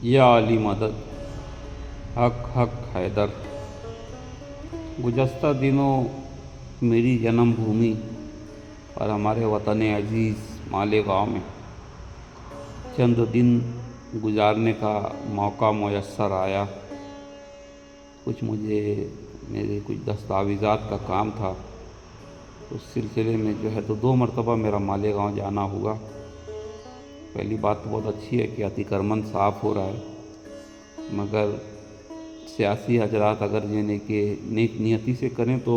یا علی مدد، حق حق حیدر۔ گزشتہ دنوں میری جنم بھومی اور ہمارے وطن عزیز مالیگاؤں میں چند دن گزارنے کا موقع میسر آیا۔ مجھے میرے کچھ دستاویزات کا کام تھا، اس سلسلے میں تو 2 مرتبہ میرا مالیگاؤں جانا ہوا۔ پہلی بات تو بہت اچھی ہے کہ اتیکرمن صاف ہو رہا ہے، مگر سیاسی حضرات اگر کہ نیک نیتی سے کریں تو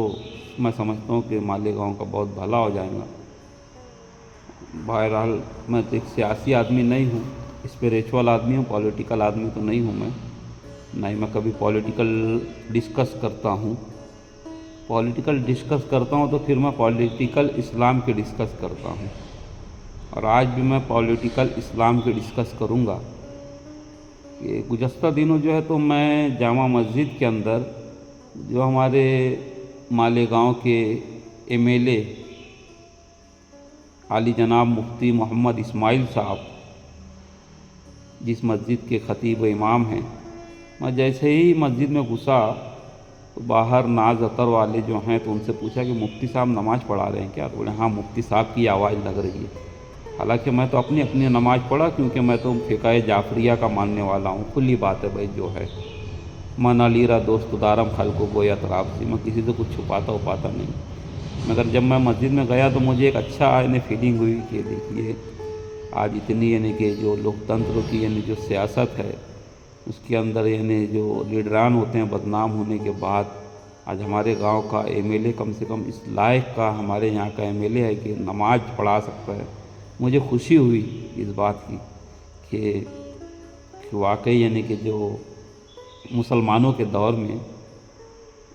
میں سمجھتا ہوں کہ مالیگاؤں کا بہت بھلا ہو جائے گا۔ بہرحال میں تو ایک سیاسی آدمی نہیں ہوں، اسپریچول آدمی ہوں، پولیٹیکل آدمی تو نہیں ہوں نہ ہی میں کبھی پولیٹیکل ڈسکس کرتا ہوں۔ تو پھر میں پولیٹیکل اسلام کے ڈسکس کرتا ہوں، اور آج بھی میں پولیٹیکل اسلام کے ڈسکس کروں گا۔ کہ گزشتہ دنوں تو میں جامع مسجد کے اندر جو ہمارے مالیگاؤں کے ایم ایل اے عالی جناب مفتی محمد اسماعیل صاحب، جس مسجد کے خطیب و امام ہیں، میں جیسے ہی مسجد میں گھسا تو باہر ناز عطر والے جو ہیں تو ان سے پوچھا کہ مفتی صاحب نماز پڑھا رہے ہیں کیا؟ تو بولے ہاں، مفتی صاحب کی آواز لگ رہی ہے۔ حالانکہ میں تو اپنی نماز پڑھا، کیونکہ میں تو فقہ جعفریہ کا ماننے والا ہوں۔ کھلی بات ہے بھائی، جو ہے من علیرہ دوست دارم خلق و گویا طراب سے، میں کسی سے کچھ چھپاتا نہیں۔ مگر جب میں مسجد میں گیا تو مجھے ایک اچھا فیلنگ ہوئی کہ دیکھیے آج اتنی کہ جو لوکتنتر کی جو سیاست ہے، اس کے اندر جو لیڈران ہوتے ہیں بدنام ہونے کے بعد، آج ہمارے گاؤں کا ایم ایل اے کم سے کم اس لائق کا ہمارے یہاں کا ایم ایل اے ہے کہ نماز پڑھا سکتا ہے۔ مجھے خوشی ہوئی اس بات کی کہ واقعی کہ جو مسلمانوں کے دور میں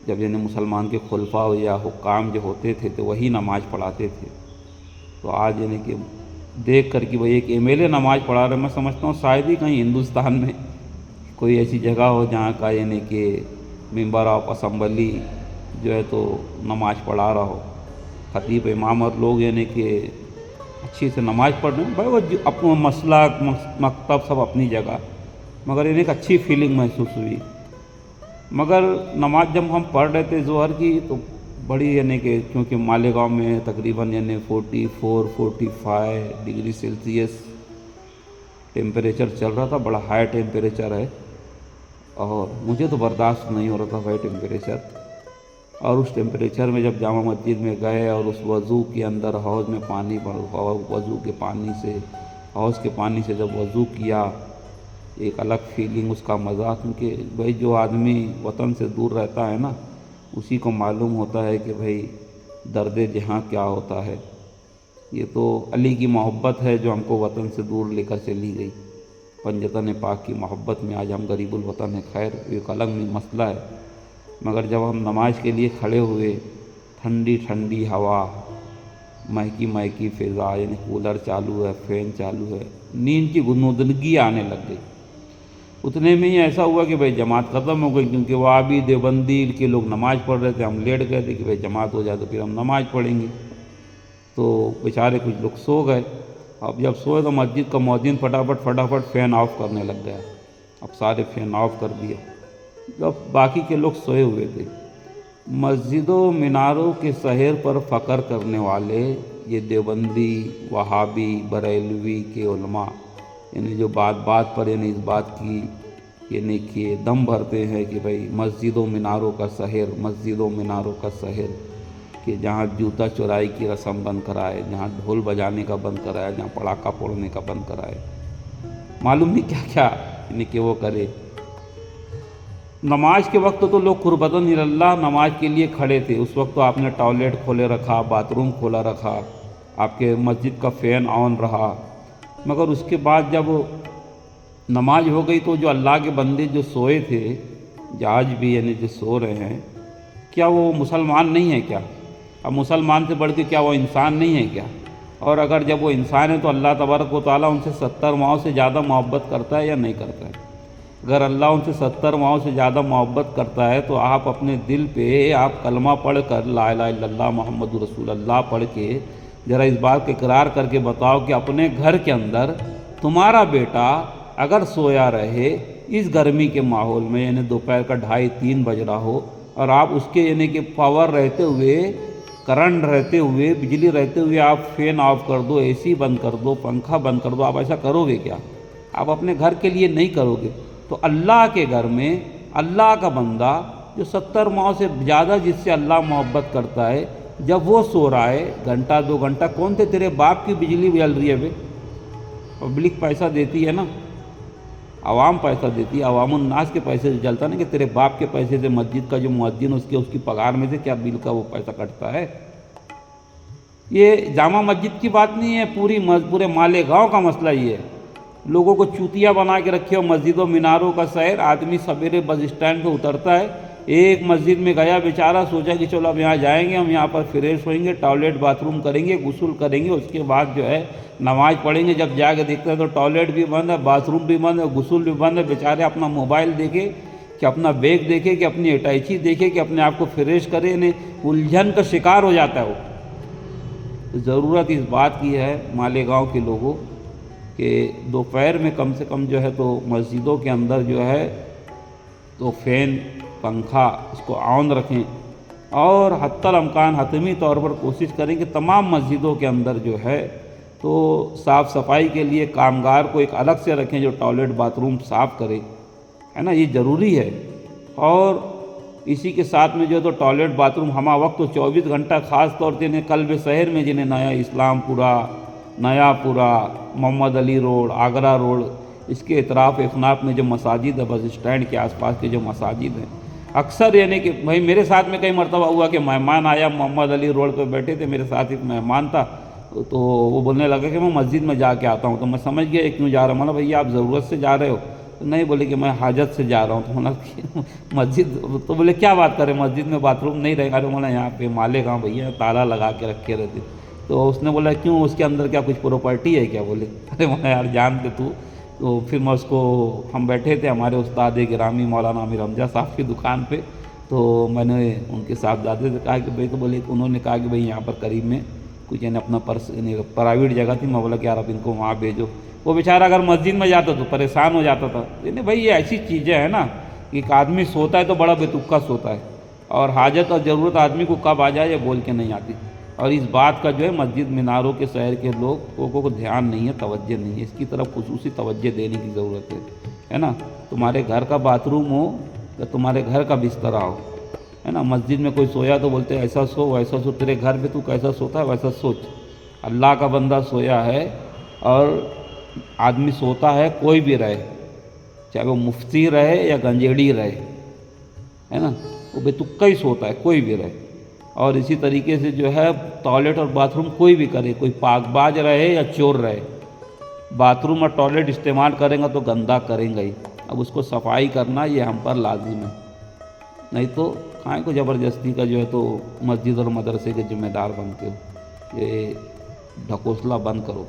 جب مسلمان کے خلفاء یا حکام جو ہوتے تھے تو وہی نماز پڑھاتے تھے، تو آج کہ دیکھ کر کہ ایک ایم ایل اے نماز پڑھا رہا ہے، میں سمجھتا ہوں شاید ہی کہیں ہندوستان میں کوئی ایسی جگہ ہو جہاں کا کہ ممبر آف اسمبلی تو نماز پڑھا رہا ہو، خطیب امام اور لوگ کہ اچھی سے نماز پڑھ رہے ہیں۔ بھائی وہ اپنا مسلک مکتب سب اپنی جگہ، مگر ایک اچھی فیلنگ محسوس ہوئی۔ مگر نماز جب ہم پڑھ رہے تھے ظہر کی تو بڑی کہ کیونکہ مالیگاؤں میں تقریباً 44-45 ڈگری سیلسیس ٹیمپریچر چل رہا تھا، بڑا ہائی ٹیمپریچر ہے، اور مجھے تو برداشت نہیں ہو رہا تھا بھائی ٹیمپریچر۔ اور اس ٹیمپریچر میں جب جامع مسجد میں گئے اور اس وضو کے اندر حوض میں پانی وضو کے پانی سے حوض کے پانی سے جب وضو کیا، ایک الگ فیلنگ، اس کا مزہ، کیونکہ بھائی جو آدمی وطن سے دور رہتا ہے نا، اسی کو معلوم ہوتا ہے کہ بھائی درد جہاں کیا ہوتا ہے۔ یہ تو علی کی محبت ہے جو ہم کو وطن سے دور لے کر چلی گئی۔ پنجتن پاک کی محبت میں آج ہم غریب الوطن ہیں۔ خیر ایک الگ مسئلہ ہے، مگر جب ہم نماز کے لیے کھڑے ہوئے، ٹھنڈی ٹھنڈی ہوا، مہکی فضا، کولر چالو ہے، فین چالو ہے، نیند کی غنودگی آنے لگ گئی۔ اتنے میں ہی ایسا ہوا کہ بھائی جماعت ختم ہو گئی، کیونکہ وہابی دیوبندی کے لوگ نماز پڑھ رہے تھے، ہم لیٹ گئے تھے کہ بھائی جماعت ہو جائے تو پھر ہم نماز پڑھیں گے۔ تو بیچارے کچھ لوگ سو گئے۔ اب جب سوئے تو مسجد کا مؤذن فٹافٹ فین آف کرنے لگ گیا۔ اب سارے فین آف کر دیا، جب باقی کے لوگ سوئے ہوئے تھے۔ مسجدوں میناروں کے سحر پر فخر کرنے والے یہ دیوبندی، وہابی، بریلوی کے علماء جو بات پر اس بات کی کہ دم بھرتے ہیں کہ بھائی مسجدوں میناروں کا سحر، کہ جہاں جوتا چورائی کی رسم بند کرائے، جہاں ڈھول بجانے کا بند کرائے، جہاں پڑاکا پھوڑنے کا بند کرائے، معلوم نہیں کیا کہ وہ کرے۔ نماز کے وقت تو لوگ قربتاً اللہ نماز کے لیے کھڑے تھے۔ اس وقت تو آپ نے ٹوائلٹ کھولے رکھا، باتھ روم کھولا رکھا، آپ کے مسجد کا فین آن رہا، مگر اس کے بعد جب نماز ہو گئی تو جو اللہ کے بندے جو سوئے تھے، جو آج بھی جو سو رہے ہیں، کیا وہ مسلمان نہیں ہے کیا؟ اب مسلمان سے بڑھ کے کیا وہ انسان نہیں ہے کیا؟ اور اگر جب وہ انسان ہے تو اللہ تبارک و تعالیٰ ان سے 70 ماؤں سے زیادہ محبت کرتا ہے یا نہیں کرتا ہے؟ اگر اللہ ان سے 70 ماؤں سے زیادہ محبت کرتا ہے تو آپ اپنے دل پہ آپ کلمہ پڑھ کر لا الہ الا اللہ محمد رسول اللہ پڑھ کے ذرا اس بات کا اقرار کر کے بتاؤ کہ اپنے گھر کے اندر تمہارا بیٹا اگر سویا رہے اس گرمی کے ماحول میں، یعنی دوپہر کا 2:30-3 بج رہا ہو، اور آپ اس کے یعنی کہ پاور رہتے ہوئے، کرنٹ رہتے ہوئے، بجلی رہتے ہوئے آپ فین آف کر دو، اے سی بند کر دو، پنکھا بند کر دو، آپ ایسا کرو گے کیا؟ آپ اپنے گھر کے لیے نہیں کرو گے تو اللہ کے گھر میں اللہ کا بندہ جو 70 ماہ سے زیادہ جس سے اللہ محبت کرتا ہے، جب وہ سو رہا ہے گھنٹہ 2 گھنٹہ، کون تھے تیرے باپ کی بجلی جل رہی ہے بے؟ پبلک پیسہ دیتی ہے نا، عوام پیسہ دیتی ہے، عوام الناس کے پیسے سے جلتا نہیں کہ تیرے باپ کے پیسے سے مسجد کا جو مؤذن اس کی پگار میں سے کیا بل کا وہ پیسہ کٹتا ہے؟ یہ جامع مسجد کی بات نہیں ہے، پورے مالیگاؤں کا مسئلہ یہ ہے۔ لوگوں کو چوتیا بنا کے رکھے ہو مسجدوں میناروں کا شہر۔ آدمی سویرے بس اسٹینڈ پہ اترتا ہے، ایک مسجد میں گیا بیچارہ، سوچا کہ چلو اب یہاں جائیں گے، ہم یہاں پر فریش ہوئیں گے، ٹوائلٹ باتھ روم کریں گے، غسل کریں گے، اس کے بعد جو ہے نماز پڑھیں گے۔ جب جا کے دیکھتے ہیں تو ٹوائلٹ بھی بند ہے، باتھ روم بھی بند ہے، غسل بھی بند ہے۔ بیچارے اپنا موبائل دیکھے کہ اپنا بیگ دیکھے کہ اپنی اٹیچی دیکھے کہ اپنے آپ کو فریش کرے، یعنی الجھن کا شکار ہو جاتا ہے وہ۔ تو ضرورت اس بات کی ہے مالیگاؤں کے لوگوں کہ دوپہر میں کم سے کم جو ہے تو مسجدوں کے اندر جو ہے تو فین پنکھا اس کو آن رکھیں، اور حتی الامکان حتمی طور پر کوشش کریں کہ تمام مسجدوں کے اندر جو ہے تو صاف صفائی کے لیے کامگار کو ایک الگ سے رکھیں جو ٹوائلٹ باتھ روم صاف کرے، ہے نا، یہ ضروری ہے۔ اور اسی کے ساتھ میں جو ہے تو ٹوائلٹ باتھ روم ہمہ وقت تو 24 گھنٹہ، خاص طور سے انہیں قلب شہر میں جنہیں نیا اسلام پورہ، نیا پورہ، محمد علی روڈ، آگرہ روڈ، اس کے اطراف اکناف میں جو مساجد ہے، بس اسٹینڈ کے آس پاس کے جو مساجد ہیں، اکثر یعنی کہ بھائی میرے ساتھ میں کئی مرتبہ ہوا کہ مہمان آیا، محمد علی روڈ پہ بیٹھے تھے، میرے ساتھ ایک مہمان تھا، تو وہ بولنے لگا کہ میں مسجد میں جا کے آتا ہوں۔ تو میں سمجھ گیا یہ کیوں جا رہا ہوں، بھائی آپ ضرورت سے جا رہے ہو؟ تو نہیں، بولے کہ میں حاجت سے جا رہا ہوں۔ تو مسجد، تو بولے کیا بات کریں، مسجد میں باتھ روم نہیں رہے گا؟ تو یہاں پہ مالیگاؤں بھیا تالا لگا کے رکھے رہتے۔ تو اس نے بولا کیوں، اس کے اندر کیا کچھ پراپرٹی ہے کیا؟ بولے ارے میں یار جانتے تو پھر میں اس کو، ہم بیٹھے تھے ہمارے استاد گرامی مولانا امیر حمزہ صاحب کی دکان پہ، تو میں نے ان کے صاحبزادے سے کہا کہ بھائی، تو بولے انہوں نے کہا کہ بھائی یہاں پر قریب میں کچھ یعنی اپنا پرائیویٹ جگہ تھی۔ میں بولا کہ یار اب ان کو وہاں بھیجو۔ وہ بیچارہ اگر مسجد میں جاتا تو پریشان ہو جاتا تھا۔ یعنی بھائی یہ ایسی چیزیں ہیں نا کہ ایک آدمی سوتا ہے تو بڑا بے تکا سوتا ہے، اور حاجت اور ضرورت آدمی کو کب آ جائے یہ بول کے نہیں آتی۔ اور اس بات کا جو ہے مسجد میناروں کے شہر کے لوگوں کو دھیان نہیں ہے، توجہ نہیں ہے، اس کی طرف خصوصی توجہ دینے کی ضرورت ہے نا۔ تمہارے گھر کا باتھ روم ہو یا تمہارے گھر کا بسترا ہو، ہے نا، مسجد میں کوئی سویا تو بولتے ایسا سو ویسا سو، تیرے گھر پہ تو کیسا سوتا ہے ویسا سوچ۔ اللہ کا بندہ سویا ہے، اور آدمی سوتا ہے کوئی بھی رہے، چاہے وہ مفتی رہے یا گنجیڑی رہے، ہے نا، وہ بے تکا ہی سوتا ہے، کوئی بھی رہے۔ اور اسی طریقے سے جو ہے ٹوائلٹ اور باتھ روم کوئی بھی کرے، کوئی پاک باز رہے یا چور رہے، باتھ روم اور ٹوائلٹ استعمال کریں گا تو گندا کریں گا ہی۔ اب اس کو صفائی کرنا یہ ہم پر لازم ہے، نہیں تو کائیں کو زبردستی کا جو ہے تو مسجد اور مدرسے کے ذمہ دار بنتے ہو۔ یہ ڈھکوسلا بند کرو۔